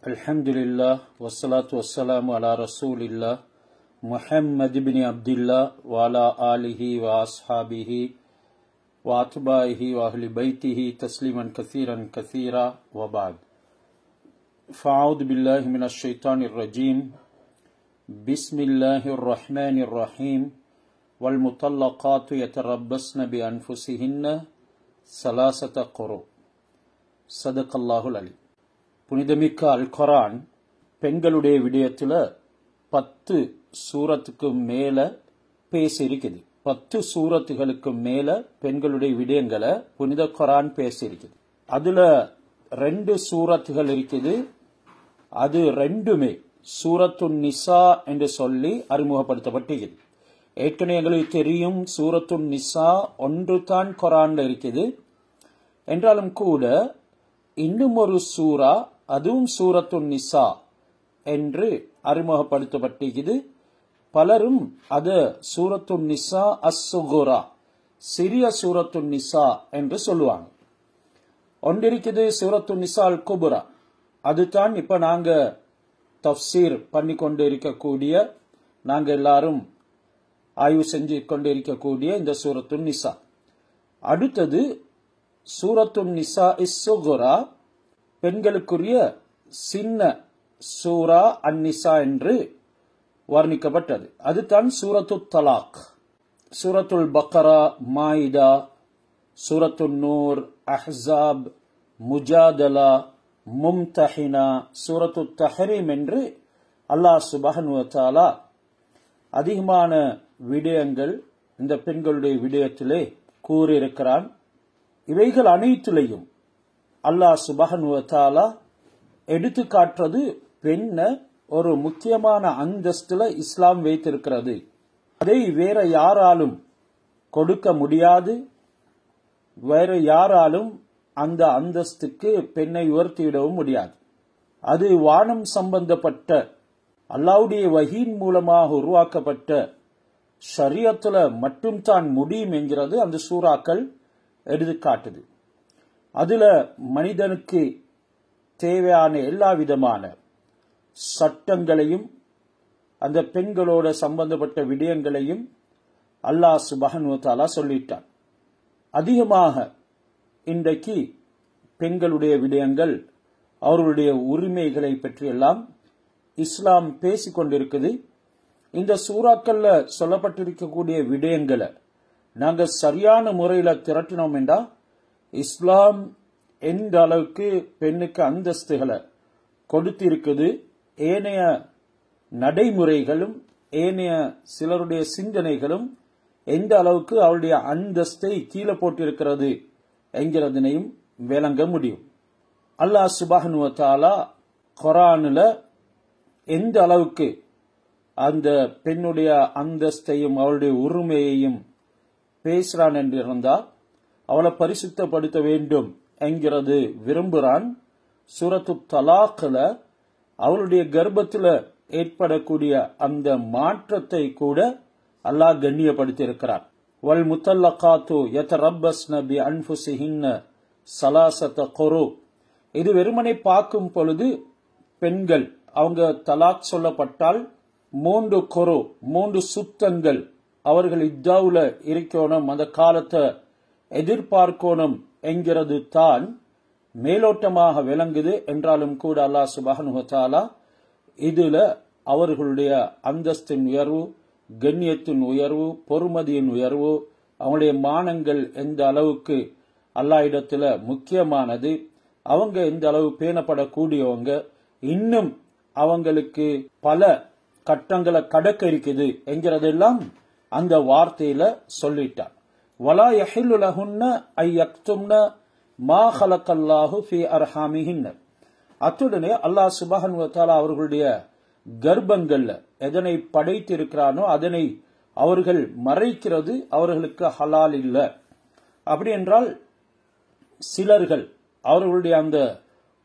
Alhamdulillah, wassalatu wassalamu ala rasulillah, Muhammad ibn Abdullah wa ala alihi wa ashabihi wa atba'ihi wa ahli baytihi tasliman kathira wa ba'd. Fa'udhu billahi minash shaitanir rajim. Bismillahir rahmanir rahim. Wal mutallaqatu yatarabbasna bi anfusihinna salasata quru. Sadaqallahul alim. புனிதமிக்க அல் குர்ஆன் பெண்களுடைய விடயத்துல 10 சூரத்துக்கு மேல பேசியிருக்குது. 10 சூரத்துகளுக்கு மேல பெண்களுடைய விடயங்களை புனித குர்ஆன் பேசியிருக்குது. அதுல 2 சூரத்துகள் இருக்குது. அது ரெண்டுமே சூரத்துன் நிசா என்று சொல்லி அறிமுகப்படுத்தப்பட்டிருக்குது. ஏற்கனவே எங்களுக்கு தெரியும் சூரத்துன் நிசா ஒன்று தான் குர்ஆன்ல இருக்குது. என்றாலும் கூட இன்னும் ஒரு சூரா, அதுவும் சூரத்துன் நிசா என்று அறிமுகப்படுத்தப்பட்டிருக்கிறது. பலரும் அது சூரத்துன் நிசா அஸ்ஸுகுரா, சிறிய சூரத்துன் நிசா என்று சொல்லுவாங்க. ஒன்றிருக்குது சூரத்துன் நிசா அல் குபுரா, அதுதான் இப்ப நாங்க தஃப்சீர் பண்ணி கொண்டு இருக்கக்கூடிய, நாங்க எல்லாரும் ஆய்வு செஞ்சு கொண்டு இருக்கக்கூடிய இந்த சூரத்துன் நிசா. அடுத்தது சூரத்துன் நிசா இஸ்ஸுகுரா, பெண்களுக்குரிய சின்ன சூரா அந்நிசா என்று வர்ணிக்கப்பட்டது. அதுதான் சூரத்துல் தலாக். சூரத்துல் பக்ரா, மாயிதா, சூரத்துல் நூர், அஹ்ஸாப், முஜாதலா, மும்தஹினா, சூரத்துல் தஹரீம் என்று அல்லாஹ் சுப்ஹானஹு வ தஆலா அதிகமான விடயங்கள் இந்த பெண்களுடைய விடயத்திலே கூறியிருக்கிறான். இவைகள் அனைத்திலையும் அல்லாஹ் சுப்ஹானஹு வ தஆலா எடுத்து காட்டுறது பெண்ண ஒரு முக்கியமான அந்தஸ்துல இஸ்லாம் வைத்திருக்கிறது. அதை வேற யாராலும் கொடுக்க முடியாது. வேற யாராலும் அந்த அந்தஸ்துக்கு பெண்ணை உயர்த்திவிடவும் முடியாது. அது வானம் சம்பந்தப்பட்ட அல்லாஹ்வுடைய வஹீன் மூலமாக உருவாக்கப்பட்ட ஷரியத்துல மட்டும் தான் முடியும் என்கிறது அந்த சூறாக்கள் எடுத்துக்காட்டுது. அதுல மனிதனுக்கு தேவையான எல்லா விதமான சட்டங்களையும் அந்த பெண்களோட சம்பந்தப்பட்ட விடயங்களையும் அல்லாஹ் சுப்ஹானஹு வ தஆலா சொல்லிட்டான். அதிகமாக இன்றைக்கு பெண்களுடைய விடயங்கள், அவர்களுடைய உரிமைகளை பற்றியெல்லாம் இஸ்லாம் பேசிக்கொண்டிருக்குது. இந்த சூறாக்கள்ல சொல்லப்பட்டிருக்கக்கூடிய விடயங்களை நாங்க சரியான முறையில திரட்டினோம் என்றா இஸ்லாம் எந்த அளவுக்கு பெண்ணுக்கு அந்தஸ்துகளை கொடுத்திருக்குது, ஏனைய நடைமுறைகளும் ஏனைய சிலருடைய சிந்தனைகளும் எந்த அளவுக்கு அவருடைய அந்தஸ்தை கீழே போட்டிருக்கிறது என்கிறதனையும் விளங்க முடியும். அல்லாஹ் சுப்ஹானஹு வ தஆலா குர்ஆன்ல எந்த அளவுக்கு அந்த பெண்ணுடைய அந்தஸ்தையும் அவளுடைய உரிமையையும் பேசுறான் என்று இருந்தால் அவளை பரிசுத்தப்படுத்த வேண்டும் என்கிறது விரும்புகிறான். சூரத்துல் தலாக்ல அவளுடைய கர்ப்பத்தில் ஏற்படக்கூடிய அந்த மாற்றத்தை கூட அல்லாஹ் கண்ணியப்படுத்தி இருக்கிறார். வல் முத்தல்லகாத்து யதரப்பஸ்ன பி அன்ஃபுஸிஹின்ன ஸலாஸத குரு. இது வெறுமனே பார்க்கும் பொழுது பெண்கள் அவங்க தலாக் சொல்லப்பட்டால் 3 குரு, 3 சுத்தங்கள் அவர்கள் இத்தாவுல இருக்கணும், அந்த காலத்தை எதிர்பார்க்கணும் என்கிறது தான் மேலோட்டமாக விளங்குது. என்றாலும் கூட அல்லாஹ் சுப்ஹானஹு வ தஆலா இதுல அவர்களுடைய அந்தஸ்தின் உயர்வு, கண்ணியத்தின் உயர்வு, பொறுமதியின் உயர்வு, அவங்களுடைய மானங்கள் எந்த அளவுக்கு அல்லாஹ் இடத்துல முக்கியமானது, அவங்க எந்த அளவு பேணப்படக்கூடியவங்க, இன்னும் அவங்களுக்கு பல கட்டங்களை கடக்க இருக்குது என்கிறதெல்லாம் அந்த வார்த்தையில சொல்லிட்டார். வலா யஹில்லு லஹுன்ன ஐ யக்தும்ன மா ஹலகல்லாஹு ஃபீ அர்ஹாமிஹின்ன. அத்துடனே அல்லாஹ் சுப்ஹானஹு வ தஆலா அவர்களுடைய கர்ப்பங்கள்ல எதனை படைத்திருக்கிறானோ அதனை அவர்கள் மறைக்கிறது அவர்களுக்கு ஹலால் இல்லை. அப்படி என்றால் சிலர்கள் அவர்களுடைய அந்த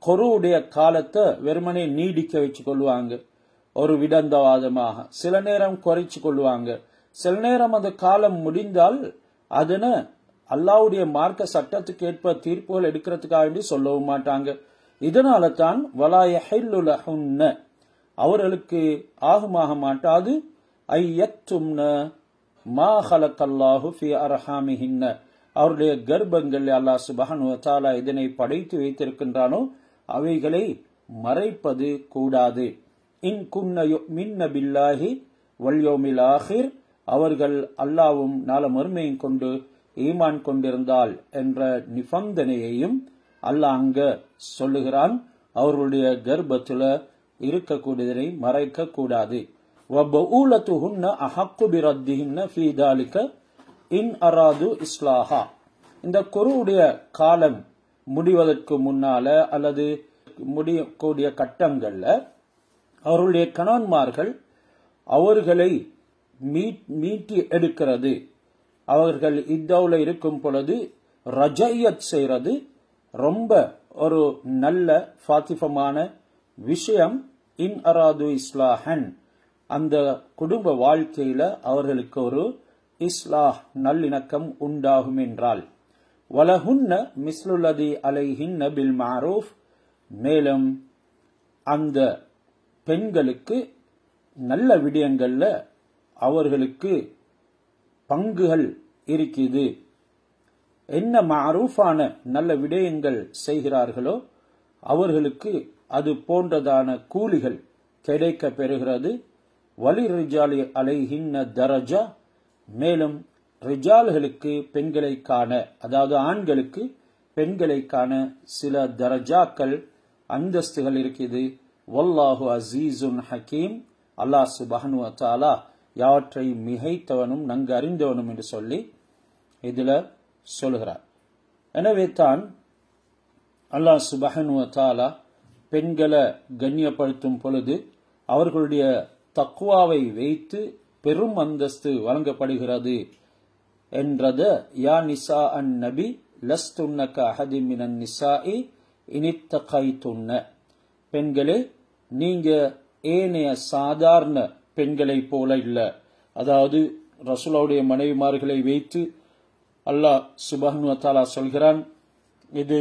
கொருவுடைய காலத்தை வெறுமனே நீடிக்க வச்சு கொள்வாங்க, ஒரு விடந்தவாதமாக. சில நேரம் குறைச்சு கொள்வாங்க. சில நேரம் அந்த காலம் முடிந்தால் அதனை அல்லாஹ்வுடைய மார்க்க சட்டத்துக்கு ஏற்ப தீர்ப்புகள் எடுக்கிறதுக்காக வேண்டி சொல்லவும் மாட்டாங்க. இதனால தான் வலா யஹில்லு லஹுன்ன அவர்களுக்கு ஆகுமாக மாட்டாது ஐயத்தும்ன மா ஹலகல்லாஹு ஃபி அர்ஹாமிஹின்ன அவருடைய கர்ப்பங்கள் அல்லாஹ் சுப்ஹானஹு வ தஆலா இதனை படைத்து வைத்திருக்கின்றானோ அவைகளை மறைப்பது கூடாது. இன் குன்ன யுமின்ன பில்லாஹி வல் யௌமில் ஆகிர் அவர்கள் அல்லாஹ்வும் நாள மறுமையும் கொண்டு ஈமான் கொண்டிருந்தால் என்ற நிபந்தனையையும் அல்லாஹ் அங்க சொல்லுகிறான். அவர்களுடைய கர்ப்பத்துல இருக்கக்கூடியதனை மறைக்க கூடாது. வபூலத்துஹுன்ன அஹக்கு பிரத்திஹின்ன ஃபீ தாலிக இன் அராது இஸ்லாஹா இந்த குருவுடைய காலம் முடிவதற்கு முன்னால அல்லது முடியக்கூடிய கட்டங்கள்ல அவர்களுடைய கணவன்மார்கள் அவர்களை மீட்டி எடுக்கிறது, அவர்கள் இத்தவுல இருக்கும் பொழுது ரஜையத் செய்யறது ரொம்ப ஒரு நல்ல ஃபாத்திஃபமான விஷயம். இன் அராது இஸ்லாஹன் அந்த குடும்ப வாழ்க்கையில அவர்களுக்கு ஒரு இஸ்லாஹ் நல்லிணக்கம் உண்டாகும் என்றால் வலஹுன்ன மிஸ்லுல்லதி அலைஹின்ன பில் மஅரூஃப் மேலும் அந்த பெண்களுக்கு நல்ல விடயங்கள்ல அவர்களுக்கு பங்குகள் இருக்குது. என்ன மஅரூஃபான நல்ல விடயங்கள் செய்கிறார்களோ அவர்களுக்கு அது போன்றதான கூலிகள் கிடைக்க பெறுகிறது. வலி ரிஜாலி அலைஹின்ன தரஜா மேலும் ரிஜால்களுக்கு பெண்களை காண அதாவது ஆண்களுக்கு பெண்களை காண சில தரஜாக்கள் அந்தஸ்துகள் இருக்குது. வல்லாஹு அசீசுன் ஹக்கீம் அல்லாஹ் சுப்ஹானஹு வ தஆலா யாவற்றை மிகைத்தவனும் நன்கு அறிந்தவனும் என்று சொல்லி இதுல சொல்கிறார். எனவே தான் அல்லாஹ் சுப்ஹானஹு வ தஆலா பெண்களை கண்ணியப்படுத்தும் பொழுது அவர்களுடைய தக்வாவை வைத்து பெரும் அந்தஸ்து வழங்கப்படுகிறது என்றத யா நிசா அன் நபி லஸ்துன்ன கஅஹதி மினன் நிசாஇ இனித்தகைதுன்ன பெண்களே நீங்க ஏனைய சாதாரண பெண்களை போல இல்ல. அதாவது ரசூலுடைய மனைவிமார்களை வைத்து அல்லாஹ் சுப்ஹானஹு வ தஆலா சொல்கிறான். இது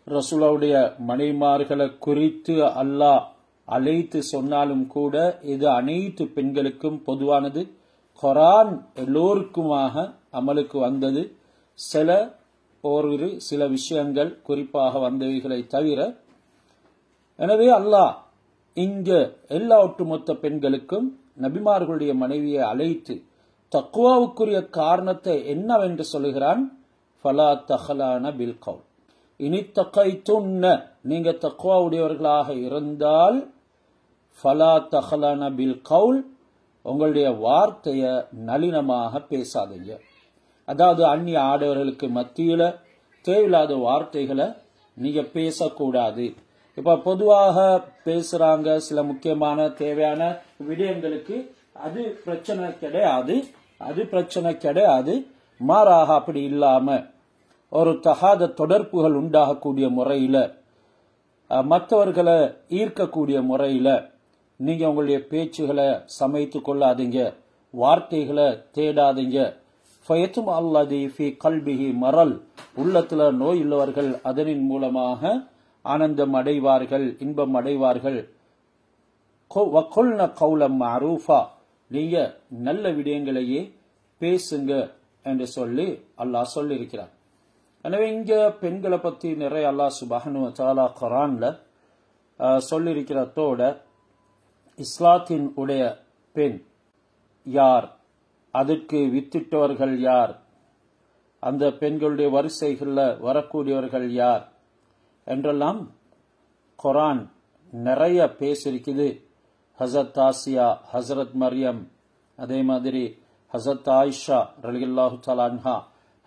ரசூலுடைய மனைவிமார்களை குறித்து அல்லாஹ் அழைத்து சொன்னாலும் கூட இது அனைத்து பெண்களுக்கும் பொதுவானது. குர்ஆன் எல்லோருக்குமாக அமலுக்கு வந்தது. சில விஷயங்கள் குறிப்பாக வந்தவைகளை தவிர. எனவே அல்லாஹ் இங்க எல்லா ஒட்டுமொத்த பெண்களுக்கும் நபிமார்களுடைய மனைவியை அழைத்து தக்வாவுக்குரிய காரணத்தை என்னவென்று சொல்லுகிறான். ஃபலா தஹலான பில் கவுல் இனி தகைத்துன்ன நீங்க தக்வா உடையவர்களாக இருந்தால் ஃபலா தஹலான பில் கவுல் உங்களுடைய வார்த்தைய நளினமாக பேசாதீங்க. அதாவது அந்நிய ஆடவர்களுக்கு மத்தியில தேவையில்லாத வார்த்தைகளை நீங்க பேசக்கூடாது. இப்ப பொதுவாக பேசுறாங்க சில முக்கியமான தேவையான விடயங்களுக்கு அது பிரச்சனை கிடையாது. மாறாக அப்படி இல்லாம ஒரு தகாத தொடர்புகள் உண்டாகக்கூடிய முறையில மற்றவர்களை ஈர்க்கக்கூடிய முறையில நீங்க உங்களுடைய பேச்சுகளை சமைத்து கொள்ளாதீங்க, வார்த்தைகளை தேடாதீங்க. ஃபயத்தும் அல்லதி ஃபி கல்பிஹி மரல் உள்ளத்துல நோய் உள்ளவர்கள் அதனின் மூலமாக ஆனந்தம் அடைவார்கள், இன்பம் அடைவார்கள். வகுல்ன கௌலம் மஅரூஃபா நீங்க நல்ல விடயங்களையே பேசுங்க என்று சொல்லி அல்லாஹ் சொல்லியிருக்கிறார். எனவே இங்க பெண்களை பத்தி நிறைய அல்லாஹ் சுப்ஹானஹு வ தஆலா குர்ஆன்ல சொல்லியிருக்கிறதோட இஸ்லாத்தின் உடைய பெண் யார், அதற்கு வித்திட்டவர்கள் யார், அந்த பெண்களுடைய வரிசைகளில் வரக்கூடியவர்கள் யார் என்றெல்லாம் குர்ஆன் நிறைய பேசியிருக்குது. ஹசரத் ஆசியா, ஹசரத் மரியம், அதே மாதிரி ஹசரத் ஆயிஷா ரலியல்லாஹு தஆலா அன்ஹா,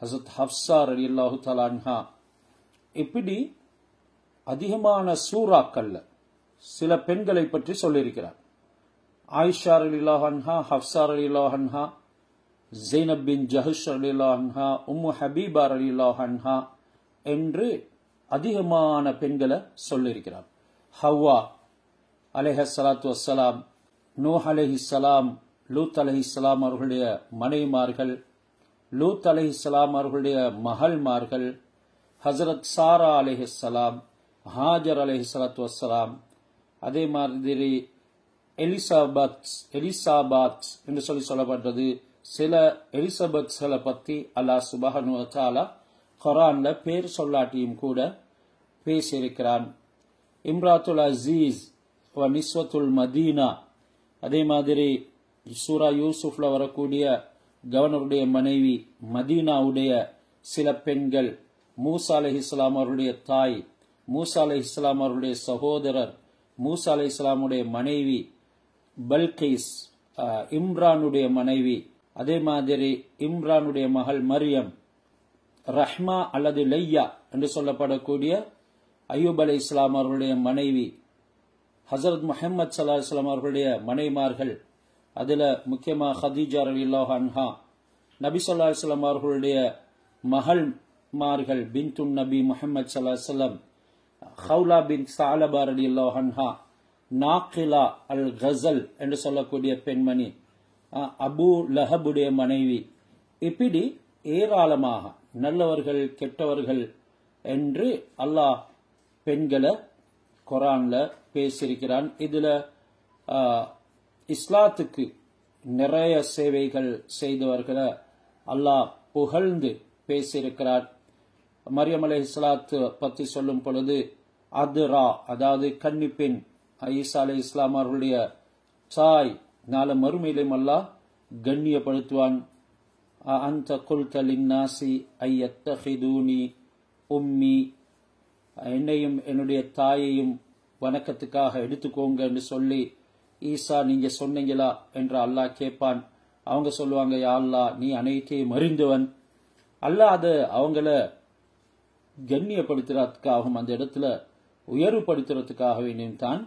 ஹசரத் ஹப்ஸா ரலியல்லாஹு தஆலா அன்ஹா, இப்படி அதிகமான சூறாக்கள்ல சில பெண்களை பற்றி சொல்லியிருக்கிறார். ஆயிஷா ரலியல்லாஹு அன்ஹா, ஹப்ஸா ரலியல்லாஹு அன்ஹா, ஜைனப் பின் ஜஹஷ் ரலியல்லாஹு அன்ஹா, உம்மு ஹபீபா ரலியல்லாஹு அன்ஹா என்று அதிகமான பெண்களை சொல்லியிருக்கிறார். ஹவ்வா அலைஹிஸ்ஸலாத்து வஸ்ஸலாம், நூஹ் அலைஹிஸ்ஸலாம், லூத் அலைஹிஸ்ஸலாம் அவர்களுடைய மனைவிமார்கள், லூத் அலைஹிஸ்ஸலாம் அவர்களுடைய மகள்மார்கள், ஹசரத் சாரா அலைஹிஸ்ஸலாம், ஹாஜர் அலைஹிஸ்ஸலாத்து வஸ்ஸலாம், அதே மாதிரி எலிசாபாத் என்று சொல்லப்பட்டது. சில எலிசபெத்ஸ்களை பத்தி அல்லாஹ் சுப்ஹானஹு வ தஆலா குர்ஆன்ல பேர் சொல்லாட்டியும் கூட பேசியிருக்கிறான். இம்ராத்துல் அசீஸ் வ நிஸ்வத்துல் மதீனா, அதே மாதிரி சூரா யூசுப்ல வரக்கூடிய கவர்னருடைய மனைவி, மதீனாவுடைய சில பெண்கள், மூசா அலைஹிஸ்ஸலாம் அவருடைய தாய், மூசா அலைஹிஸ்ஸலாம் அவருடைய சகோதரர், மூசா அலைஹிஸ்ஸலாமுடைய மனைவி பல்கீஸ், இம்ரானுடைய மனைவி, அதே மாதிரி இம்ரானுடைய மகள் மரியம், ரஹ்மா அல்லது லையா என்று சொல்லப்படக்கூடிய அய்யூப் அலைஹிஸ்ஸலாம் அவர்களுடைய மனைவி, ஹஜரத் முஹம்மது ஸல்லல்லாஹு அலைஹி வஸல்லம் அவர்களுடைய மனைமார்கள், அதுல முக்கியமா ஹதீஜா ரலியல்லாஹு அன்ஹா, நபி ஸல்லல்லாஹு அலைஹி வஸல்லம் அவர்களுடைய மகள்மார்கள் பின்துன் நபி முஹம்மது ஸல்லல்லாஹு அலைஹி வஸல்லம், ஹவுலா பின் ஸஅலபா ரலியல்லாஹு அன்ஹா, நாகிலா அல் கஸல் என்று சொல்லக்கூடிய பெண்மணி, அபு லஹபுடைய மனைவி, இப்படி ஏராளமாக நல்லவர்கள் கெட்டவர்கள் என்று அல்லாஹ் பெண்களை குர்ஆன்ல பேசியிருக்கிறான். இதுல இஸ்லாத்துக்கு நிறைய சேவைகள் செய்தவர்களை அல்லாஹ் புகழ்ந்து பேசியிருக்கிறார். மரியம் அலைஹிஸ்ஸலாத்து பத்தி சொல்லும் பொழுது அதுரா, அதாவது கன்னிப்பெண், ஈசா அலைஹிஸ்ஸலாம் அவர்களுடைய தாய், நாள மறுமையிலும் அல்லாஹ் கண்ணியப்படுத்துவான். அந்த குல்த லின்னாசி ஐயத்தஹிதூனி உம்மி, என்னையும் என்னுடைய தாயையும் வணக்கத்துக்காக எடுத்துக்கோங்க என்று சொல்லி ஈசா நீங்க சொன்னீங்களா என்று அல்லாஹ் கேட்பான். அவங்க சொல்லுவாங்க, யா அல்லாஹ் நீ அனைத்தையும் அறிந்தவன். அல்லாஹ் அதை அவங்கள கண்ணியப்படுத்துறதுக்காகவும் அந்த இடத்துல உயர்வுபடுத்துறதுக்காக வேண்டியும் தான்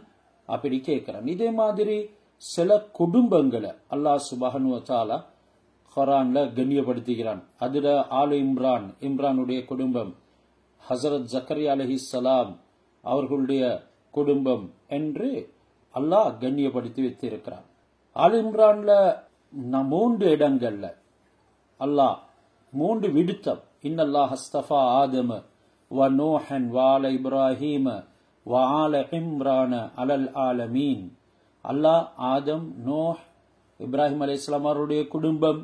அப்படி கேட்கிறான். இதே மாதிரி சில குடும்பங்களை அல்லாஹ் சுப்ஹானஹு வ தஆலா குர்ஆன்ல கண்ணியப்படுத்துகிறான். அதுல ஆலு இம்ரான், இம்ரானுடைய குடும்பம், ஹசரத் ஜக்கரியா அலைஹிஸ்ஸலாம் அவர்களுடைய குடும்பம் என்று அல்லாஹ் கண்ணியப்படுத்தி வைத்திருக்கிறான். ஆல் இம்ரான்ல 3 இடங்கள்ல அல்லாஹ் 3 விடுத்தம், இன்னல்லாஹ் அஸ்தஃபா ஆதம வ நூஹன் வ ஆல இப்ராஹீம வ ஆல இம்ரான அலல் ஆலமீன். அல்லாஹ் ஆதம், நூஹ், இப்ராஹிம் அலைஹிஸ்ஸலாம் அவருடைய குடும்பம்,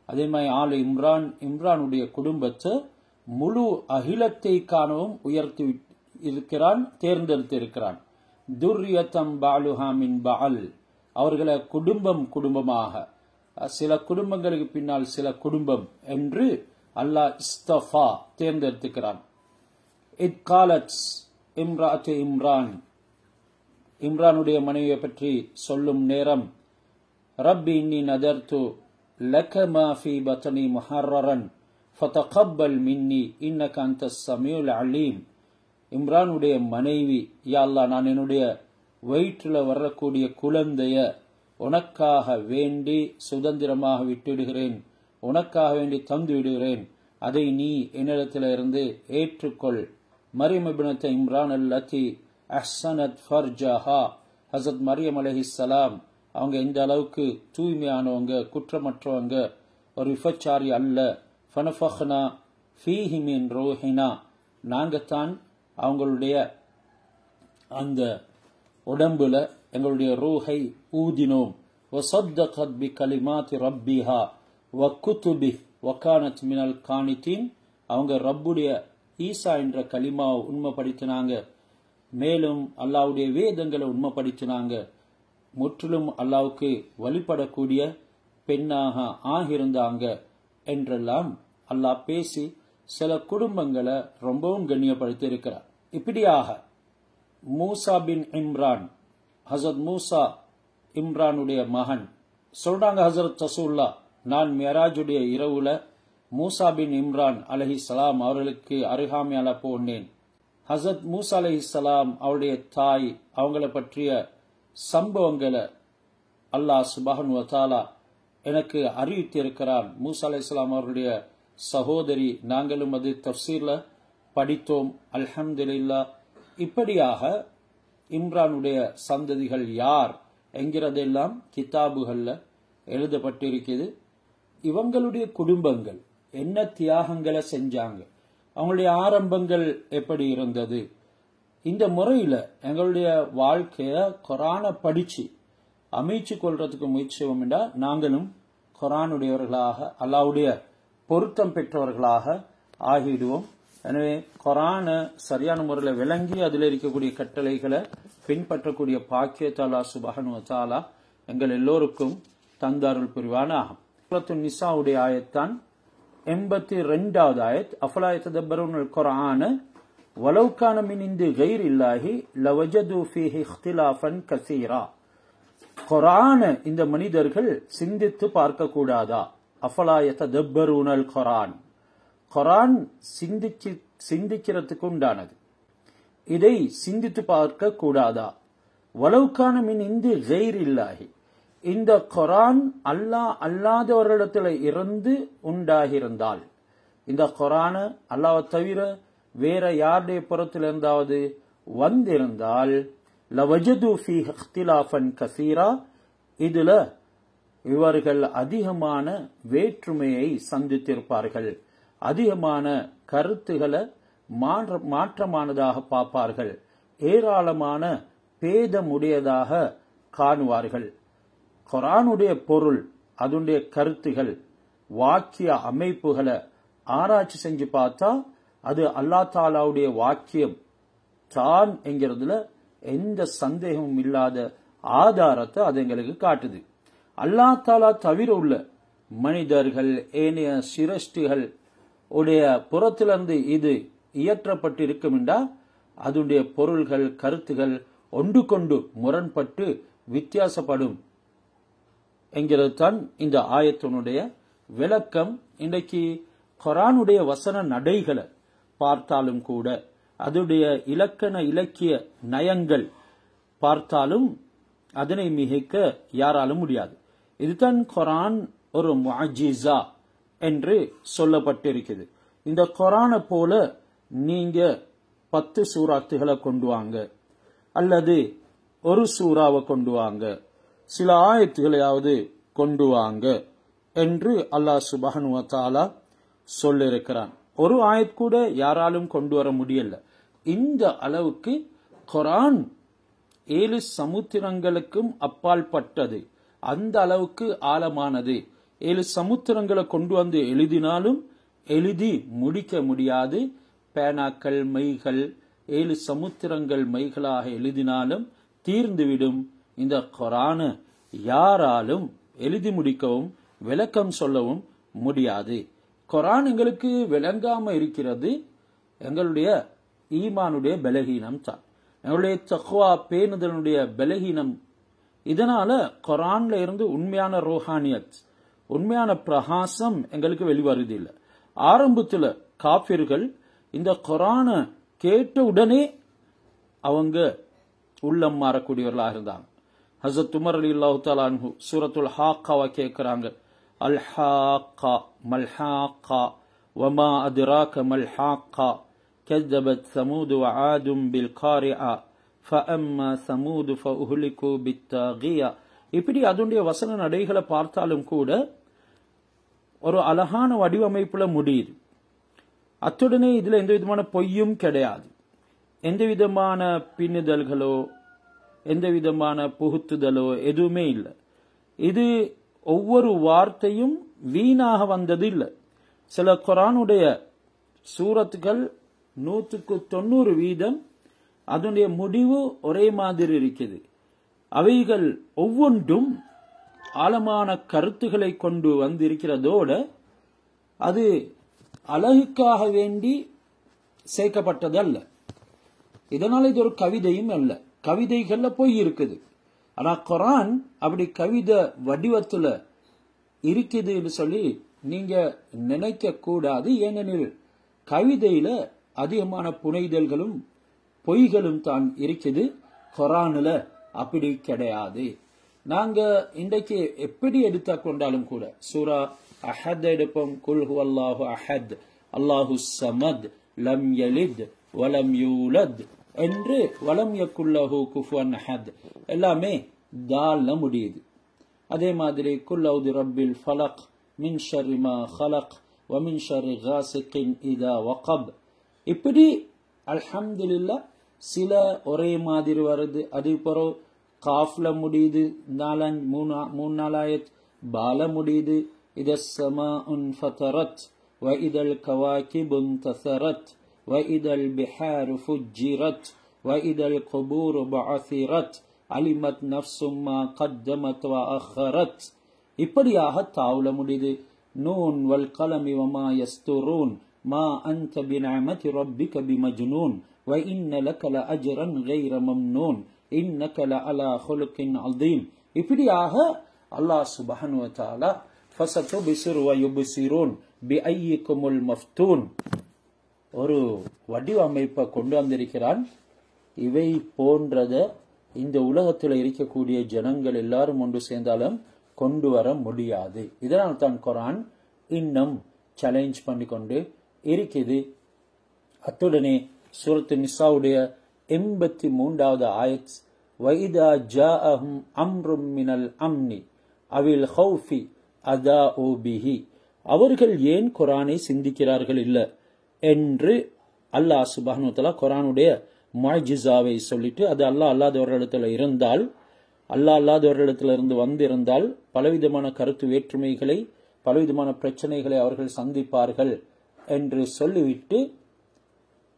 அதே மாதிரி ஆல் இம்ரான், இம்ரானுடைய குடும்பத்தை முழு அகிலத்தை காணவும் உயர்த்தி இருக்கிறான், தேர்ந்தெடுத்திருக்கிறான். துர்ரியத்தம் பாலுஹா மின் பஅல், அவர்களை குடும்பம் குடும்பமாக, சில குடும்பங்களுக்கு பின்னால் சில குடும்பம் என்று அல்லாஹ் இஸ்தஃபா தேர்ந்தெடுத்துக்கிறான். இத்காலத் இம்ராத்து இம்ரான், இம்ரானுடைய மனைவியை பற்றி சொல்லும் நேரம், ரப்பி இன்னி நதர்து லக மா ஃபீ பத்னி முஹர்ரரன் ஃபதகப்பல் மின்னி இன்னக அன்தஸ் ஸமீஉல் அலீம். இம்ரானுடைய மனைவி, யா அல்லாஹ் நான் என்னுடைய வயிற்றில் வரக்கூடிய குழந்தைய உனக்காக வேண்டி சுதந்திரமாக விட்டுவிடுகிறேன், உனக்காக வேண்டி தந்து விடுகிறேன், அதை நீ என்னிடத்திலிருந்து ஏற்றுக்கொள். மரியம் இப்னத் இம்ரான் அல்லதி அஹ்ஸனத் ஃபர்ஜஹா, ஹஸரத் மரியம் அலைஹிஸ்ஸலாம் அவங்க எந்த அளவுக்கு தூய்மையானவங்க, குற்றமற்றவங்க, ஒரு விபச்சாரி அல்ல. ஃபனஃபக்னா ஃபீஹி மின் ரூஹினா, நாங்கத்தான் அவங்களுடைய அந்த உடம்புல எங்களுடைய ரூஹை ஊதினோம். வஸத்தகத் பிகலிமாத்தி ரப்பிஹா வகுதுபிஹி வகானத் மினல் கானிதீன், அவங்க ரப்புடைய ஈசா என்ற கலிமாவை உண்மைப்படுத்தினாங்க, மேலும் அல்லாஹ்வுடைய வேதங்களை உண்மைப்படுத்தினாங்க, முற்றிலும் அல்லாஹ்வுக்கு வழிபடக்கூடிய பெண்ணாக ஆகியிருந்தாங்க என்றெல்லாம் அல்லாஹ் பேசி சில குடும்பங்களை ரொம்பவும் கண்ணியப்படுத்தி இருக்கிறார். இப்படியாக மூசா பின் இம்ரான், ஹசரத் மூசா இம்ரானுடைய மகன், சொல்றாங்க ஹசரத் ரசூலுல்லாஹ், நான் மியராஜுடைய இரவுல மூசா பின் இம்ரான் அலைஹிஸ்ஸலாம் அவர்களுக்கு அருகாமையால போனேன். ஹசரத் மூசா அலைஹிஸ்ஸலாம் அவருடைய தாய், அவங்கள பற்றிய சம்பவங்களை அல்லாஹ் சுப்ஹானஹு வ தஆலா எனக்கு அறிவித்திருக்கிறான். மூசா அலைஹிஸ்ஸலாம் அவர்களுடைய சகோதரி, நாங்களும் அது தஃப்சீர்ல படித்தோம், அல்ஹம்துலில்லாஹ். இப்படியாக இம்ரானுடைய சந்ததிகள் யார் என்கிறதெல்லாம் கிதாபுகள்ல எழுதப்பட்டிருக்கிறது. இவங்களுடைய குடும்பங்கள் என்ன தியாகங்களை செஞ்சாங்க, அவங்களுடைய ஆரம்பங்கள் எப்படி இருந்தது, இந்த முறையில எங்களுடைய வாழ்க்கைய குர்ஆனை படிச்சு அமைச்சு கொள்றதுக்கு முயற்சி செய்வோம் என்றா நாங்களும் குர்ஆனுடையவர்களாக அல்லாஹ்வுடைய பொருத்தம் பெற்றவர்களாக ஆகிடுவோம். எனவே குர்ஆனை சரியான முறையில் விளங்கி அதில் இருக்கக்கூடிய கட்டளைகளை பின்பற்றக்கூடிய பாக்கியத்தை அல்லாஹ் சுப்ஹானஹு வ தஆலா எங்கள் எல்லோருக்கும் தந்தருள் புரிவானாக. சூரத்துன் நிசாவுடைய ஆயத்தான் 82வது ஆயத். அஃபலா யததப்பரூனல் குர்ஆன வலவ் கான மின் இன்தி கைரில்லாஹி லவஜது ஃபீஹி இக்திலாஃபன் கஸீரா. குர்ஆன இந்த மனிதர்கள் சிந்தித்து பார்க்க கூடாதா? அஃபலா யததப்பரூனல் குர்ஆன், குர்ஆன் சிந்திக்கிறதுக்கு உண்டானது, இதை சிந்தித்து பார்க்க கூடாதா? வலவ் கான மின் இன்தி கைரில்லாஹி, இந்த குர்ஆன் அல்லாஹ் அல்லாதவர்களிடத்தில் இருந்து உண்டாகியிருந்தால், இந்த குர்ஆன அல்லாஹ்வை தவிர வேற யாருடைய புறத்தில் இருந்தாவது வந்திருந்தால் லவஜது ஃபீஹி இக்திலாஃபன் கஸீரா, இதுல இவர்கள் அதிகமான வேற்றுமையை சந்தித்திருப்பார்கள், அதிகமான கருத்துக்களை மாற்றமானதாக பார்ப்பார்கள், ஏராளமான பேதமுடையதாக காணுவார்கள். குர்ஆனுடைய பொருள், அதனுடைய கருத்துகள், வாக்கிய அமைப்புகளை ஆராய்ச்சி செஞ்சு பார்த்தா அது அல்லாஹ் தஆலாவுடைய வாக்கியம் தான் என்கிறதுல எந்த சந்தேகமும் இல்லாத ஆதாரத்தை அது எங்களுக்கு காட்டுது. அல்லாஹ் தஆலா தவிர உள்ள மனிதர்கள் ஏனைய சிரஷ்டிகள் உடைய புறத்திலிருந்து இது இயற்றப்பட்டிருக்கும் என்றால் அதனுடைய பொருள்கள் கருத்துகள் ஒன்று கொண்டு முரண்பட்டு வித்தியாசப்படும் என்கிறது தான் இந்த ஆயத்தினுடைய விளக்கம். இன்றைக்கு குர்ஆனுடைய வசன நடைகளை பார்த்தாலும் கூட, அதனுடைய இலக்கண இலக்கிய நயங்கள் பார்த்தாலும் அதனை மிகைக்க யாராலும் முடியாது. இதுதான் குர்ஆன் ஒரு முஅஜிஸா என்று சொல்லப்பட்டிருக்கிறது. இந்த குர்ஆனை போல நீங்க 10 சூராத்துகளை கொண்டு வாங்க, அல்லது ஒரு சூறாவை கொண்டு வாங்க, சில ஆயத்துகளையாவது கொண்டு வாங்க என்று அல்லாஹ் சுப்ஹானஹு வ தஆலா சொல்லிருக்கிறான். ஒரு ஆயத் கூட யாராலும் கொண்டு வர முடியல. இந்த அளவுக்கு குர்ஆன் 7 சமுத்திரங்களுக்கும் அப்பால் பட்டது, அந்த அளவுக்கு ஆழமானது. 7 சமுத்திரங்களை கொண்டு வந்து எழுதினாலும் எழுதி முடிக்க முடியாது. பேனாக்கள் மைகள் 7 சமுத்திரங்கள் மைகளாக எழுதினாலும் தீர்ந்துவிடும். இந்த குர்ஆனை யாராலும் எழுதி முடிக்கவும் விளக்கம் சொல்லவும் முடியாது. குர்ஆன் எங்களுக்கு விளங்காம இருக்கிறது எங்களுடைய ஈமானுடைய பலகீனம் தான், எங்களுடைய தக்வா பேணுதலுடைய பலகீனம். இதனால குர்ஆன்ல இருந்து உண்மையான ரோஹானியத், உண்மையான பிரகாசம் எங்களுக்கு வெளிவருதில்லை. ஆரம்பத்துல காஃபிர்கள் இந்த குர்ஆனை கேட்ட உடனே அவங்க உள்ளம் மாறக்கூடியவர்களாக இருந்தாங்க. ஹஸரத் உமர் ரலியல்லாஹு தஆலா அன்ஹு சூரத்துல் ஹாக்காவை கேட்கிறாங்க. அல் ஹாக்கா மல் ஹாக்கா வமா அத்ராக மல் ஹாக்கா கذبت ثمود وعاد بالقارعة فأما ثمود فأهلكوا بالطاغية. இப்படி அதனுடைய வசன நடைகளை பார்த்தாலும் கூட ஒரு அழகான வடிவமைப்புல முடியுது. அத்துடனே இதுல எந்த விதமான பொய்யும் கிடையாது, எந்த விதமான பின்னுதல்களோ எந்த விதமான புகுத்துதலோ எதுவுமே இல்லை. இது ஒவ்வொரு வார்த்தையும் வீணாக வந்தது இல்லை. சில குர்ஆனுடைய சூரத்துகள் 190% அதனுடைய முடிவு ஒரே மாதிரி இருக்குது. அவைகள் ஒவ்வொன்றும் ஆழமான கருத்துக்களை கொண்டு வந்திருக்கிறதோட அது அழகுக்காக வேண்டி சேர்க்கப்பட்டதல்ல. இதனால இது ஒரு கவிதையும் அல்ல. கவிதைகள்ல போய் இருக்குது, ஆனா குர்ஆன் அப்படி கவிதை வடிவத்துல இருக்குதுன்னு சொல்லி நீங்க நினைக்க கூடாது. ஏனெனில் கவிதையில அதிகமான புனைதல்களும் பொய்களும் தான் இருக்குது, குர்ஆன்ல அப்படி கிடையாது. நாங்க இன்றைக்கு எப்படி எடுத்தா கொண்டாலும் கூட சூரா அஹத் எடுப்போம், குல் ஹுவல்லாஹு அஹத் அல்லாஹு ஸமத் லம் யலித் வலம் யூலத் என்று வலம் யக்குல்லஹு குஃபுவன் அஹத் எல்லாமே தால்ல முடியுது. அதே மாதிரி குல் அவுது ரப்பில் ஃபலக் மின் ஷர்ரி மா ஹலக் வ மின் ஷர்ரி காசிகின் இதா வகப். இப்படி அல்ஹம்துலில்லாஹ் சில ஒரே மாதிரி வருது. அது பிறகு காஃப்ல முடியுது, மூணு நாலாயத். பால முடியுது, இத ஸமாஉன் ஃபதரத் வ இதல் கவாகிபுன் தஸரத் வ இதல் பிஹாரு ஃபுஜ்ஜிரத் வ இதல் குபூரு பஅஸிரத் அலிமத் நஃப்ஸும் மா கத்தமத் வ அஹ்ரத். இப்படியாக தாவுல முடியுது. நூன் வல் கலமி வமா யஸ்துரூன் மா அன்த பிநிஅமதி ரப்பிக பிமஜ்னூன் வ இன்ன லக லஅஜ்ரன் கைர மம்னூன் இன்னக லஅலா ஹுலுகின் அதீம். இப்படியாக அல்லாஹ் சுப்ஹானஹு வ தஆலா ஃபஸதுபிஸிரு வ யுப்ஸிரூன் பிஅய்யிகுமுல் மஃப்தூன் ஒரு வடிவமைப்பை கொண்டு வந்திருக்கிறான். இவை போன்றத இந்த உலகத்தில் இருக்கக்கூடிய ஜனங்கள் எல்லாரும் ஒன்று சேர்ந்தாலும் கொண்டு வர முடியாது. இதனால் தான் குர்ஆன் இன்னும் சேலஞ்ச் பண்ணி கொண்டு இருக்குது. அத்துடனே சூரத்து நிசாவுடைய 83வது ஆயத், வைதா ஜாஅஹும் அம்ரும் மினல் அம்னி அவில் ஹௌஃபி அதாஉ பிஹி, அவர்கள் ஏன் குர்ஆனை சிந்திக்கிறார்கள் இல்ல என்று அல்லாஹ் சுப்ஹானஹு வ தஆலா குர்ஆனுடைய முஅஜிஸாவை சொல்லிட்டு, அது அல்லாஹ் அல்லாதவர்களிடத்தில் இருந்தால், அல்லாஹ் அல்லாதவர்களிடத்திலிருந்து வந்திருந்தால் பலவிதமான கருத்து வேற்றுமைகளை, பலவிதமான பிரச்சனைகளை அவர்கள் சந்திப்பார்கள் என்று சொல்லிவிட்டு,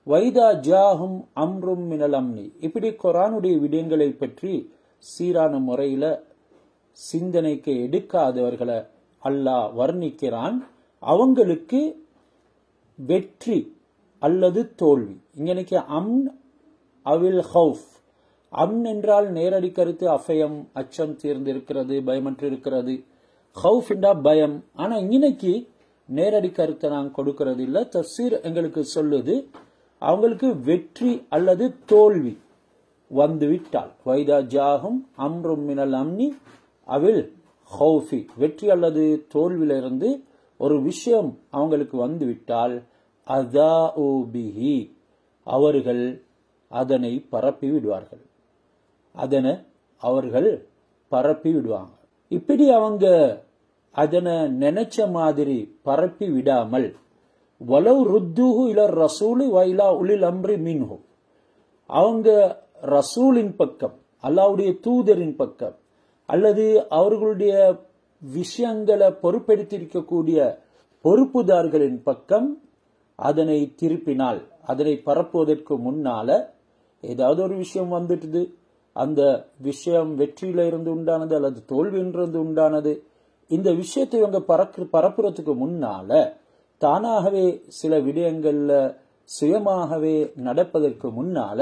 வைதா ஜாஹும் அம்ரும் மினல் அம்னி, இப்படி குர்ஆனுடைய விடயங்களை பற்றி சீரான முறையில சிந்தனைக்கு எடுக்காதவர்களை அல்லாஹ் வர்ணிக்கிறான். அவங்களுக்கு வெற்றி அல்லது தோல்வி. இங்கனைக்கு அம்ன் அவில் ஹவுஃப். அம்ன் என்றால் நேரடி கருத்து அஃபயம், அச்சம் தீர்ந்திருக்கிறது, பயமற்று இருக்கிறது. ஹவுஃப் என்றா பயம். ஆனா இன்னைக்கு நேரடி கருத்தை நாங்கள் கொடுக்கிறது இல்ல. தஃசீர் எங்களுக்கு சொல்லுது அவங்களுக்கு வெற்றி அல்லது தோல்வி வந்துவிட்டால், வைதா ஜாஹும் அம்ரும் மினல் அம்னி அவில் ஹௌஃபி, வெற்றி அல்லது தோல்வியிலிருந்து ஒரு விஷயம் அவங்களுக்கு வந்துவிட்டால், அதாஉ பிஹி, அவர்கள் அதனை பரப்பி விடுவார்கள். அதனை அவர்கள் பரப்பி விடுவாங்க. இப்படி அவங்க அதனை நினைச்ச மாதிரி பரப்பி விடாமல், வலவ் ருத்துஹு இலர் ரசூலி வ இலா உலில் அம்ரி மின்ஹு, அவங்க ரசூலின் பக்கம், அல்லாஹ்வுடைய தூதரின் பக்கம், அல்லது அவர்களுடைய விஷயங்களை பொறுப்பெடுத்திருக்கக்கூடிய பொறுப்புதார்களின் பக்கம் அதனை திருப்பினால், அதனை பரப்புவதற்கு முன்னால ஏதாவது ஒரு விஷயம் வந்துட்டுது, அந்த விஷயம் வெற்றியில இருந்து உண்டானது அல்லது தோல்வியிலிருந்து உண்டானது, இந்த விஷயத்தை இவங்க பரப்புறதுக்கு முன்னால தானாகவே சில விடயங்கள்ல சுயமாகவே நடப்பதற்கு முன்னால,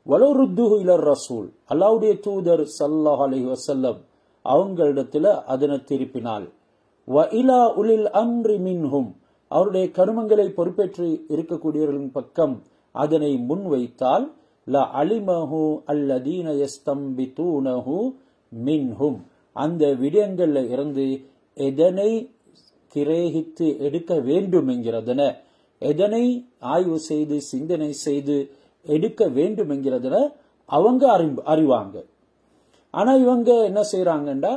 வலவ் ருத்துஹு இலர் ரசூல், அல்லாஹ்வுடைய தூதர் ஸல்லல்லாஹு அலைஹி வஸல்லம் அவங்களிடத்துல அதனை திருப்பினால், வ இலா உலில் அம்ரி மின்ஹும், அவருடைய கருமங்களை பொறுப்பேற்று இருக்கக்கூடியவர்களின் பக்கம் அதனை முன்வைத்தால், ல அலிமஹு அல்லதீன யஸ்தம்பிதூனஹு மின்ஹும், அந்த விடயங்கள்ல இருந்து எதனை கிரேகித்து எடுக்க வேண்டும் என்கிறதன, எதனை ஆய்வு செய்து சிந்தனை செய்து எடுக்க வேண்டும் என்கிறதன அவங்க அறிவாங்க. ஆனா இவங்க என்ன செய்யறாங்கண்டா,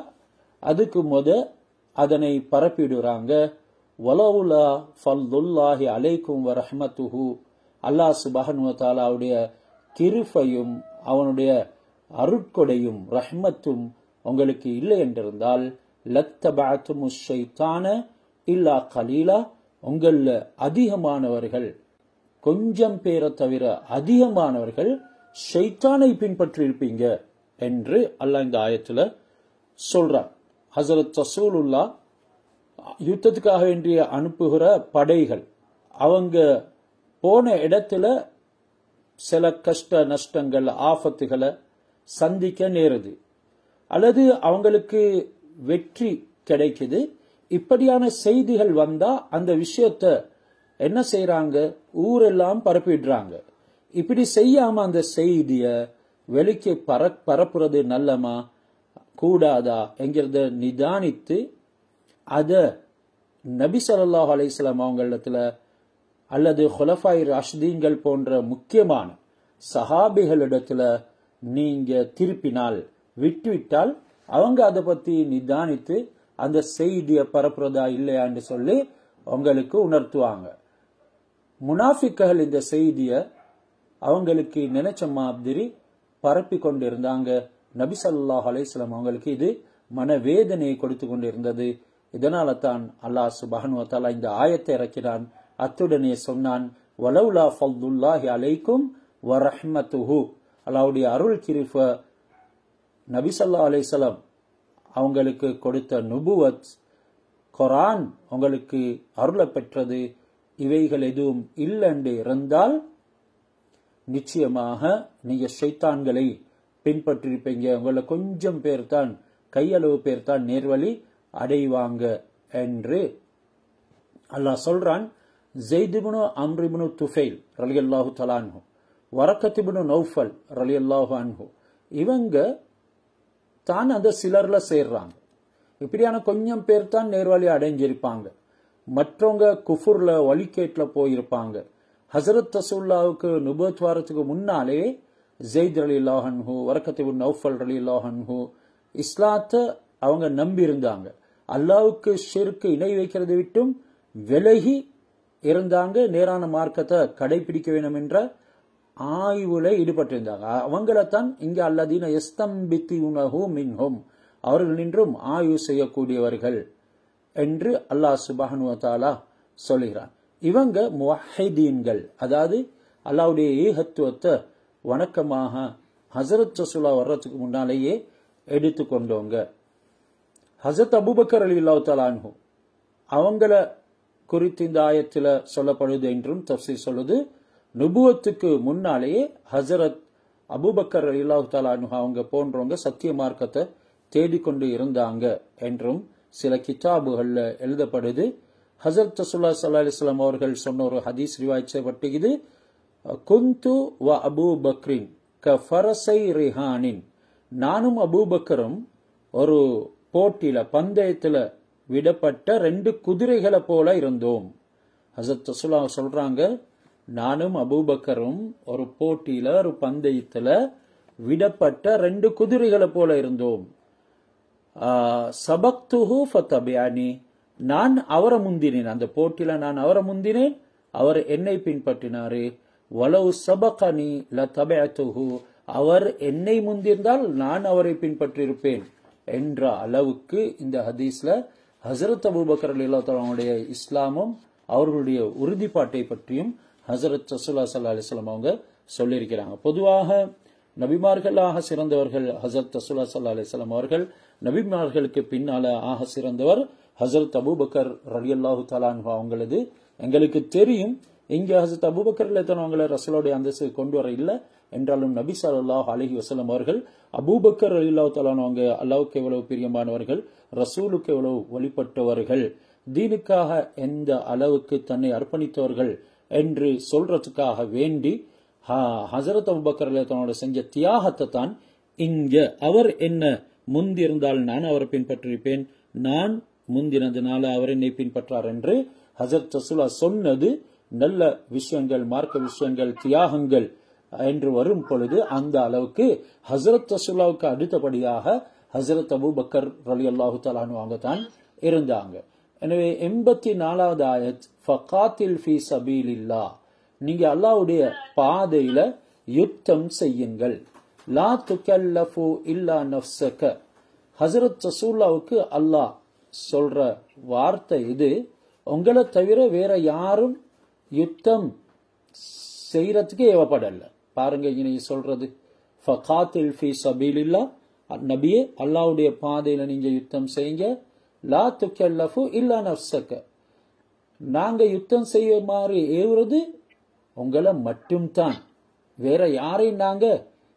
அதுக்கு அதனை பரப்பிடுறாங்க. வலவுலா ஃபல்லுல்லாஹி அலைக்கும் வ ரஹ்மத்துஹு, அல்லாஹ் சுப்ஹானஹு வ தஆலாவுடைய கிருபையும் அவனுடைய அருட்கொடையும் ரஹ்மத்தும் உங்களுக்கு இல்லை என்றிருந்தால், லத்தபஅத்துமுஷ் ஷைத்தான இல்லா கலீலா, உங்கள அதிகமானவர்கள், கொஞ்சம் பேரை தவிர அதிகமானவர்கள் ஷைத்தானை பின்பற்றி இருப்பீங்க என்று அல்லாஹ் இந்த ஆயத்துல சொல்றார். ஹஸரத் ரசூலுல்லாஹ் யுத்தத்துக்காக வேண்டிய அனுப்புகிற படைகள், அவங்க போன இடத்துல சில கஷ்ட நஷ்டங்கள் ஆபத்துகளை சந்திக்க நேருது, அல்லது அவங்களுக்கு வெற்றி கிடைக்குது. இப்படியான செய்திகள் வந்தா அந்த விஷயத்த என்ன செய்யறாங்க, ஊரெல்லாம் பரப்பிடுறாங்க. இப்படி செய்யாம அந்த செய்திய வெளிக்கு பரப்புறது நல்லமா கூடாதா என்கிறத நிதானித்து அத நபி ஸல்லல்லாஹு அலைஹி வஸல்லம் அவங்களிடத்துல அல்லது ஹுலஃபாய் ராஷிதீன்கள் போன்ற முக்கியமான சஹாபிகளிடத்துல நீங்க திருப்பினால், விட்டுவிட்டால், அவங்க அதை பத்தி நிதானித்து அந்த செய்தியை பரப்புறதா இல்லையான்னு சொல்லி உங்களுக்கு உணர்த்துவாங்க. முனாஃபிக்குகள் இந்த செய்திய அவங்களுக்கு நினைச்ச மாதிரி பரப்பி கொண்டிருந்தாங்க. நபி ஸல்லல்லாஹு அலைஹி வஸல்லம் அவங்களுக்கு இது மனவேதனையை கொடுத்து கொண்டிருந்தது. இதனால தான் அல்லாஹ் சுப்ஹானஹு வ தஆலா இந்த ஆயத்தை இறக்கினான். அத்துடனே சொன்னான், வலௌலா ஃபضலுல்லாஹி அலைக்கும் வ ரஹ்மத்துஹு, அல்லாஹ்வுடைய அருள் கிருபை, நபி ஸல்லல்லாஹு அலைஹி வஸல்லம் அவங்களுக்கு கொடுத்த நுபுவத், குர்ஆன் உங்களுக்கு அருளை பெற்றது, இவைகள் எதுவும் இல்லைன்னு இருந்தால் நிச்சயமாக நீங்க ஷைத்தான்களை பின்பற்றிருப்பீங்க. உங்களை கொஞ்சம் பேர் தான், கையளவு பேர் தான் நேர்வழி அடைவாங்க என்று அல்லாஹ் சொல்றான். ஸைத் இப்னு அம்ர் இப்னு துஃபைல் ரலியல்லாஹு தஆலா அன்ஹு, வரக்கத் இப்னு நௌஃபல் ரலியல்லாஹு அன்ஹு, இவங்க தான் அந்த சிலர்ல சேர்றாங்க. இப்படியான கொஞ்சம் பேர் தான் நேர்வழி அடைஞ்சிருப்பாங்க. மற்றவங்க குஃபுர்ல வழிகேட்ல போயிருப்பாங்க. ஹஸரத் ரசூலுல்லாஹ்வுக்கு நுபுவத் வாரத்துக்கு முன்னாலே ஸைத் ரலியல்லாஹு அன்ஹு, வரக்கத் இப்னு நௌஃபல் ரலியல்லாஹு அன்ஹு இஸ்லாத்தை அவங்க நம்பி இருந்தாங்க. அல்லாஹ்வுக்கு ஷிர்க் இணை வைக்கிறது விட்டும் விலகி இருந்தாங்க. நேரான மார்க்கத்தை கடைபிடிக்க வேண்டும் என்ற ஆய்வுல ஈடுபட்டிருந்தாங்க. அவங்களத்தான் இங்க அல்லதீன யஸ்தம்பிதுனஹு மின்ஹும், அவர்கள் நின்றும் ஆய்வு செய்யக்கூடியவர்கள் என்று அல்லாஹ் சுப்ஹானஹு வ தஆலா சொல்கிறான். இவங்க முவஹ்ஹிதீன்கள், அதாவது அல்லாஹ்வுடைய ஏகத்துவத்தை வணக்கமாக ஹஸரத் ரசூலுல்லாஹ் வர்றதுக்கு முன்னாலேயே எடுத்துக்கொண்டவங்க. ஹஸரத் அபூபக்கர் ரலியல்லாஹு தஆலா அன்ஹு அவங்கள குறித்து இந்த ஆயத்தில் சொல்லப்படுது என்றும் தஃப்சீர் சொல்லுது. நுபுவத்துக்கு முன்னாலேயே ஹஸரத் அபூபக்கர் ரலியல்லாஹு தஆலா அன்ஹு அவங்க போன்றவங்க சத்திய மார்க்கத்தை தேடிக்கொண்டு இருந்தாங்க என்றும் சில கிதாபுகள்ல எழுதப்படுது. ஹஸரத் ரசூலுல்லாஹி ஸல்லல்லாஹு அலைஹி வஸல்லம் அவர்கள் சொன்ன ஒரு ஹதீஸ் ரிவாயத் செய்யப்பட்டிருக்குது. குந்து வ அபூ பக்ரின் க ஃபரஸை ரிஹானின், நானும் அபூபக்கரும் ஒரு போட்டியில பந்தயத்துல விடப்பட்ட 2 குதிரைகளை போல இருந்தோம். ஹஸரத் ரசூலுல்லாஹ் சொல்றாங்க, நானும் அபூபக்கரும் ஒரு போட்டியில ஒரு பந்தயத்துல விடப்பட்ட 2 குதிரைகளை போல இருந்தோம். சபக்துஹு ஃபதபியானி, நான் அவரை முந்தினேன், அந்த போட்டியில நான் அவரை முந்தினேன், அவர் என்னை பின்பற்றினாரு. வலவு சபகனி லதபஅதுஹு, அவர் என்னை முந்திருந்தால் நான் அவரை பின்பற்றியிருப்பேன் என்ற அளவுக்கு இந்த ஹதீஸ்ல ஹஸரத் அபூபக்கர் ரலியல்லாஹு தஆலாவுடைய இஸ்லாமும் அவர்களுடைய உறுதிப்பாட்டை பற்றியும் ஹஸரத் ரசூலுல்லாஹி ஸல்லல்லாஹு அலைஹி வஸல்லம் அவங்க சொல்லியிருக்கிறாங்க. பொதுவாக நபிமார்களாக சிறந்தவர்கள் ஹஸரத் ரசூலுல்லாஹி ஸல்லல்லாஹு அலைஹி வஸல்லம் அவர்கள். நபிமார்களுக்கு பின்னால ஆக சிறந்தவர் ஹஸரத் அபூபக்கர் ரலியல்லாஹு தஆலா அன்ஹு அவங்களது. எங்களுக்கு தெரியும் இங்க ஹஸரத் அபூபக்கர் ரலியல்லாஹு தஆலா அவங்கள ரசூலுடைய அந்தஸ்து கொண்டு வர இல்லை என்றாலும் நபி ஸல்லல்லாஹு அலைஹி வஸல்லம் அவர்கள் அபூபக்கர் ரலியல்லாஹு தஆலா அவங்க அல்லாஹ்வுக்கு எவ்வளவு பிரியமானவர்கள், ரசூலுக்கு எவ்வளவு வழிபட்டவர்கள், தீனுக்காக எந்த அளவுக்கு தன்னை அர்ப்பணித்தவர்கள் என்று சொல்றதுக்காக வேண்டி ஹஸரத் அபூபக்கர் ரலியல்லாஹு தஆலா செஞ்ச தியாகத்தை தான் இங்க அவர் என்ன முந்திருந்தால் நான் அவரை பின்பற்றிருப்பேன், நான் முந்தினதுனால அவர் என்னை பின்பற்றார் என்று ஹஸரத் ரசூலுல்லாஹ் சொன்னது நல்ல விஷயங்கள், மார்க்க விஷயங்கள், தியாகங்கள் என்று வரும் பொழுது அந்த அளவுக்கு ஹஸரத் ரசூலுல்லாஹ்வுக்கு அடுத்தபடியாக ஹஸரத் அபூபக்கர் ரலியல்லாஹு தஆலா அன்ஹு தான் இருந்தாங்க. எனவே 84வது ஆயத், ஃபகாத்தில் ஃபீ சபீலில்லாஹ், நீங்க அல்லாஹ்வுடைய பாதையில யுத்தம் செய்யுங்கள். லா துகல்லஃபு இல்லா நஃப்ஸக, ஹஸரத் ரசூலுல்லாஹ்வுக்கு அல்லாஹ் சொல்ற வார்த்தை இது. உங்களை தவிர வேற யாரும் யுத்தம் செய்யறதுக்கு ஏவப்படல. பாருங்க இங்க சொல்றது, ஃபகாத்தில் ஃபீ சபீலில்லாஹ், நபியே அல்லாஹ்வுடைய பாதையில நீங்க யுத்தம் செய்யுங்க. லா துகல்லஃபு இல்லா நஃப்ஸக, நாங்க யுத்தம் செய்யுமாறு ஏவுறது உங்களை மட்டும்தான், வேற யாரையும் நாங்க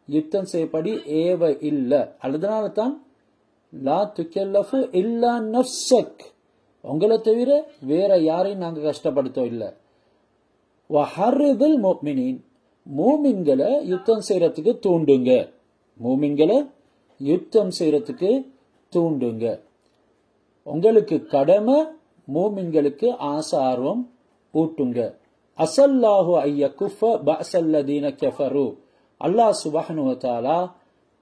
யுத்தம் செய்யப்படி ஏவ இல்ல. அதனால தான் லா துகல்லஃபு இல்லா நஃப்ஸக், உங்களை தவிர வேற யாரையும் நாங்க கஷ்டப்படுத்தோம் இல்ல. வஹர்ரிதுல் முஃமினீன், மூமின்களை யுத்தம் செய்யறதுக்கு தூண்டுங்க, மூமின்களை யுத்தம் செய்யறதுக்கு தூண்டுங்க. உங்களுக்கு கடமை மூமின்களுக்கு ஆசை ஆர்வம் ஊட்டுங்க. அஸல்லாஹு அய்யகுஃப பஅஸல்லதீன கஃபரு, அல்லாஹ் சுப்ஹானஹு வ தஆலா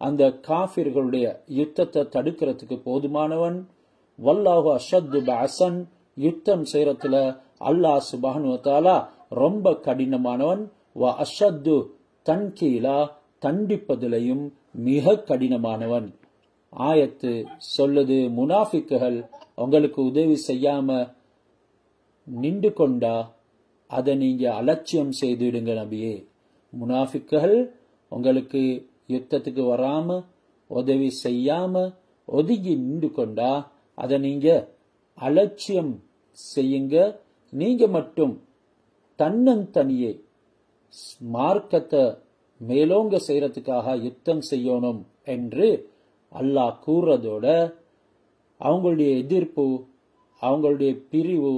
அந்த காஃபிர்களுடைய யுத்தத்தை தடுக்கிறதுக்கு போதுமானவன். வல்லாஹு அஷத்து பஅஸன், யுத்தம் செய்யறதுல அல்லாஹ் சுப்ஹானஹு வ தஆலா ரொம்ப கடினமானவன். வ அஷத்து தன்கீலா தண்டிப்பதிலையும் மிக கடினமானவன். ஆயத்து சொல்லுது, முனாஃபிக்குகள் உங்களுக்கு உதவி செய்யாம நின்று கொண்டா அதை நீங்க அலட்சியம் செய்துடுங்க நபியே. முனாஃபிக்குகள் உங்களுக்கு யுத்தத்துக்கு வராம உதவி செய்யாம ஒதுங்கி நின்று கொண்டா அதை நீங்க அலட்சியம் செய்யுங்க. நீங்க மட்டும் தன்னந்தனியே மார்க்கத்தை மேலோங்க செய்யறதுக்காக யுத்தம் செய்யணும் என்று அல்லாஹ் கூறதோட அவங்களுடைய எதிர்ப்பு, அவங்களுடைய பிரிவு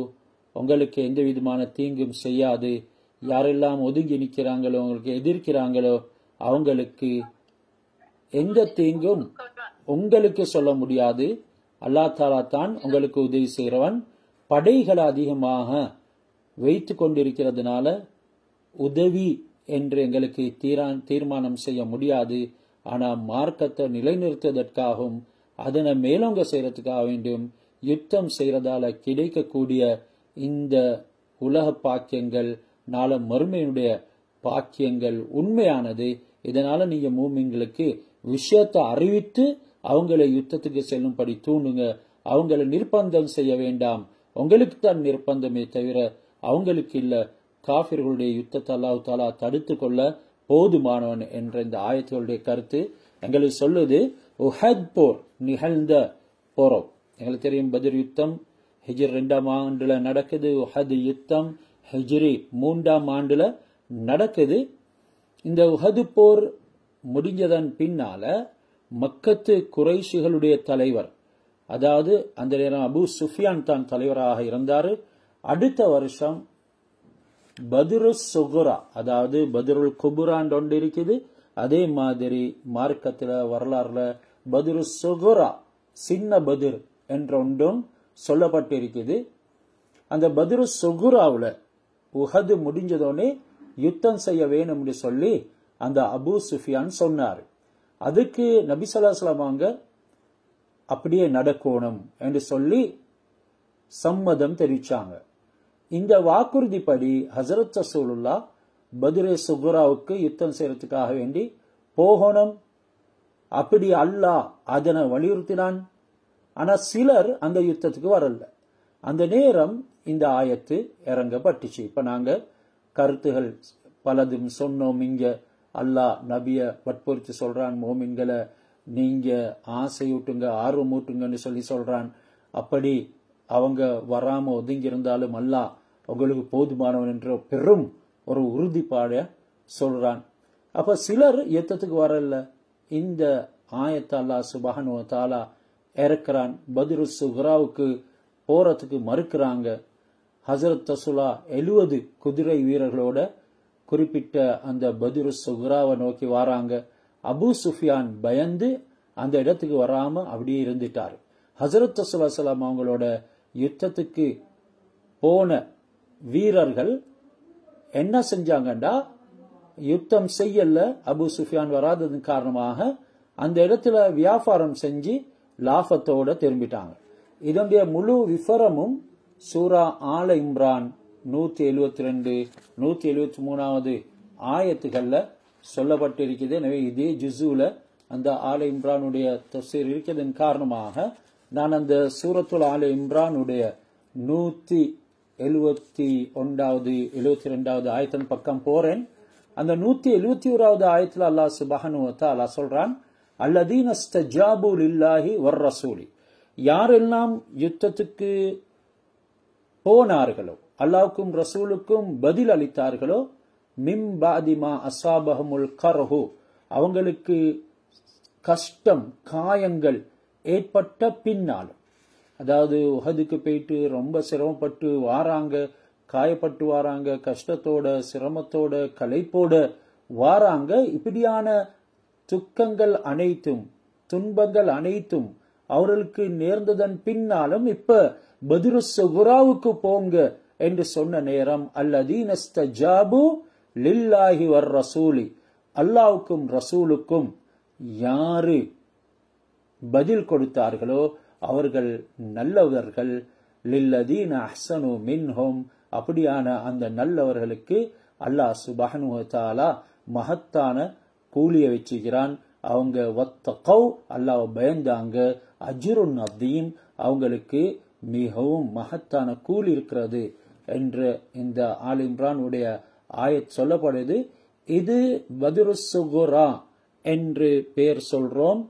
உங்களுக்கு எந்த விதமான தீங்கும் செய்யாது. யாரெல்லாம் ஒதுங்கி நிற்கிறாங்களோ, உங்களுக்கு எதிர்க்கிறாங்களோ, அவங்களுக்கு எந்த தீங்கும் உங்களுக்கு சொல்ல முடியாது. அல்லாஹ் தஆலா தான் உங்களுக்கு உதவி செய்கிறவன். படைகளை அதிகமாக வைத்து கொண்டிருக்கிறதுனால உதவி என்று எங்களுக்கு தீர்மானம் செய்ய முடியாது. ஆனா மார்க்கத்தை நிலைநிறுத்துவதற்காகவும் அதனை மேலோங்க செய்யறதுக்காக வேண்டும் யுத்தம் செய்யறதால கிடைக்கக்கூடிய இந்த உலக பாக்கியங்கள், நாள மறுமையினுடைய பாக்கியங்கள் உண்மையானது. இதனால நீங்க மூமின்களுக்கு விஷயத்தை அறிவித்து அவங்களை யுத்தத்துக்கு செல்லும்படி தூண்டுங்க. அவங்களை நிர்பந்தம் செய்ய வேண்டாம். உங்களுக்கு தான் நிர்பந்தமே தவிர அவங்களுக்கு இல்ல. காஃபிர்களுடைய யுத்தத்தை அல்லாஹ் தஆலா தடுத்து கொள்ள போதுமானவன் என்ற இந்த ஆயத்துகளுடைய கருத்து எங்களுக்கு சொல்லுது. உஹத் போர் நிகழ்ந்த போரம் எங்களுக்கு தெரியும். பத்ர் யுத்தம் ஹிஜ்ர் 2ஆம் ஆண்டுல நடக்குது. உஹத் யுத்தம் ஹிஜ்ரி 3ஆம் ஆண்டுல நடக்குது. இந்த உஹது போர் முடிஞ்சதன் பின்னால மக்கத்து குறைஷிகளுடைய தலைவர், அதாவது அந்த நேரம் அபு சுஃபியான் தான் தலைவராக இருந்தாரு. அடுத்த வருஷம் பத்ரு சுகுரா, அதாவது பத்ருல் குபுரான் ஒன்று இருக்குது. அதே மாதிரி மார்க்கத்துல வரலாறுல பத்ரு சுகுரா, சின்ன பத்ர் என்ற ஒன்றும் சொல்லப்பட்டிருக்குது. அந்த பத்ரு சுகுராவுல உஹது முடிஞ்சதோடனே யுத்தம் செய்ய வேணும் என்று சொல்லி அந்த அபு சுஃபியான் சொன்னார். அதுக்கு நபி ஸல்லல்லாஹு அலைஹி வஸல்லம் அவங்க அப்படியே நடக்கணும் என்று சொல்லி சம்மதம் தெரிவிச்சாங்க. இந்த வாக்குறுதிப்படி ஹஸரத் ரசூலுல்லாஹ் பத்ரே சுகுராவுக்கு யுத்தம் செய்யறதுக்காக வேண்டி போகணும். அப்படி அல்லாஹ் அதனை வலியுறுத்தினான். ஆனா சிலர் அந்த யுத்தத்துக்கு வரல. அந்த நேரம் இந்த ஆயத்து இறங்கப்பட்டுச்சு. இப்ப நாங்க கருத்துகள் பலதும் சொன்னோம். இங்க அல்லாஹ் நபிய வற்புறுத்தி சொல்றான், மோமின்களை நீங்க ஆசையூட்டுங்க, ஆர்வமூட்டுங்கன்னு சொல்லி சொல்றான். அப்படி அவங்க வராம ஒதுங்கி இருந்தாலும் அல்லாஹ் உங்களுக்கு போதுமானவன் என்ற பெரும் ஒரு உறுதிப்பாட சொல்றான். அப்ப சிலர் யுத்தத்துக்கு வரல. இந்த ஆயத்தை அல்லாஹ் சுப்ஹானஹு வ தஆலா இறக்குறான். பத்ரு சுகுராவுக்கு போறதுக்கு மறுக்கிறாங்க. ஹஸரத் ரசூலா 70 குதிரை வீரர்களோட குறிப்பிட்ட அந்த பத்ரு சுகுராவை நோக்கி வராங்க. அபு சுஃபியான் பயந்து அந்த இடத்துக்கு வராம அப்படியே இருந்துட்டாரு. ஹஸரத் ரசூலுல்லாஹி ஸல்லல்லாஹு அலைஹி வஸல்லம் அவங்களோட யுத்தத்துக்கு போன வீரர்கள் என்ன செஞ்சாங்கண்டா, யுத்தம் செய்யல. அபு சுஃபியான் வராததன் காரணமாக அந்த இடத்துல வியாபாரம் செஞ்சு லாபத்தோட திரும்பிட்டாங்க. இதனுடைய முழு விவரமும் சூரா ஆல இம்ரான் 172, 173 ஆயத்துகள்ல சொல்லப்பட்டிருக்கிறது. எனவே இதே ஜுஸுல அந்த ஆல இம்ரானுடைய தஃசீர் இருக்கிறதன் காரணமாக நான் அந்த சூரத்துல் ஆல இம்ரானுடைய 171, 72 ஆயத்தின் பக்கம் போறேன். அந்த 171 ஆயத்துல அல்லாஹ் சுப்ஹானஹு வ தஆலா சொல்றான், அல்லதீன இஸ்தஜாபு லில்லாஹி வர் ரசூலி, யாரெல்லாம் யுத்தத்துக்கு போனார்களோ, அல்லாஹ்வுக்கும் ரசூலுக்கும் பதில் அளித்தார்களோ, மின் பாதி மா அஸாபஹுல் கர்ஹு, அவங்களுக்கு கஷ்டம் காயங்கள் ஏற்பட்ட பின்னாலும், அதாவது உஹதுக்கு போயிட்டு ரொம்ப சிரமப்பட்டு வாராங்க, காயப்பட்டு வாராங்க, கஷ்டத்தோட சிரமத்தோட களைப்போட வாராங்க. இப்படியான துக்கங்கள் அனைத்தும் துன்பங்கள் அனைத்தும் அவர்களுக்கு நேர்ந்ததன் பின்னாலும் இப்ப பத்ரு சுகுராவுக்கு போங்க என்று சொன்ன நேரம், அல்லதீன இஸ்தஜாபு லில்லாஹி வர் ரசூலி, அல்லாஹ்வுக்கும் ரசூலுக்கும் யாரு பதில் கொடுத்தார்களோ அவர்கள் நல்லவர்கள். லில்லதீன அஹ்ஸனு மின்ஹும், அப்படியான அந்த நல்லவர்களுக்கு அல்லாஹ் சுப்ஹானஹு வ தஆலா மகத்தான கூலிய வச்சுக்கிறான். அவங்க வத்தகவ் அல்லாஹ் பயந்தாங்க, அஜ்ருன் அதீம் அவங்களுக்கு மிகவும் மகத்தான கூலி இருக்கிறது என்று இந்த ஆல் இம்ரான் உடைய ஆயத் சொல்லப்படுது. இது பத்ரு சுகுரா என்று பெயர் சொல்றோம்.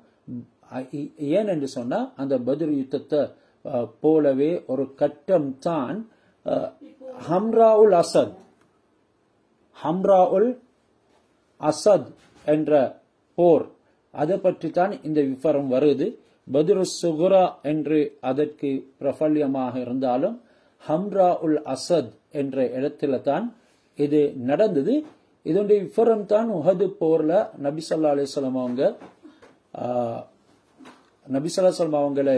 ஏன் என்று சொன்னா அந்த பத்ரு யுத்தத்தை போலவே ஒரு கட்டம் தான் ஹம்ராவுல் அசத், ஹம்ராவுல் அசத் என்ற போர். அதை பற்றி தான் இந்த விவரம் வருது. பத்ரு சுகுரா என்று அதற்கு பிரபல்யமாக இருந்தாலும் ஹம்ரா உல் அசத் என்ற இடத்துல தான் இது நடந்தது. இதனுடைய விவரம் தான் உஹது போர்ல நபி ஸல்லல்லாஹு அலைஹி வஸல்லம் அவங்களை